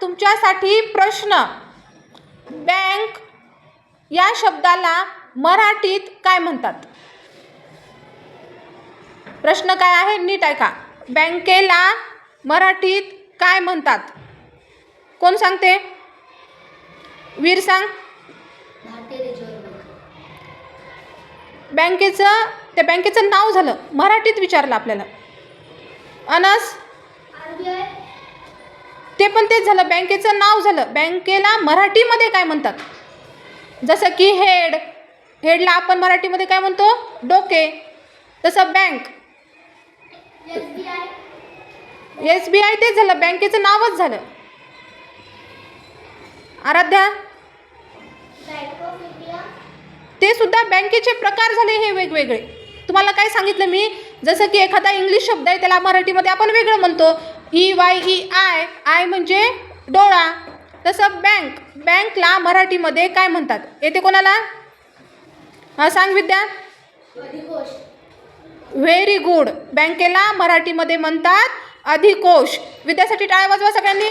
तुमच्यासाठी प्रश्न, बँक या शब्दाला मराठीत काय म्हणतात? प्रश्न काय आहे नीट ऐका. बँकेला मराठीत काय म्हणतात? कोण सांगते? वीर सांग. त्या बँकेचं नाव झालं, मराठीत विचारलं आपल्याला. अनस, ते पण तेच झालं, बँकेचं नाव झालं. बँकेला मराठीमध्ये काय म्हणतात? जसं की हेडला आपण मराठीमध्ये काय म्हणतो? डोके. तसं बँक, SBI तेच झालं, बँकेचं नावच झालं. आराध्या, ते सुद्धा बँकेचे प्रकार झाले हे वेगवेगळे. तुम्हाला काय सांगितलं मी? जसं की एखादा इंग्लिश शब्द आहे त्याला मराठीमध्ये आपण वेगळं म्हणतो, EYEI, आय म्हणजे डोळा. तसं बँकला मराठीमध्ये काय म्हणतात? येते कोणाला? हा सांग विद्या. Very good. बँकेला मराठीमध्ये म्हणतात अधिकोष. विद्यासाठी टाळ्या वाजवा सगळ्यांनी.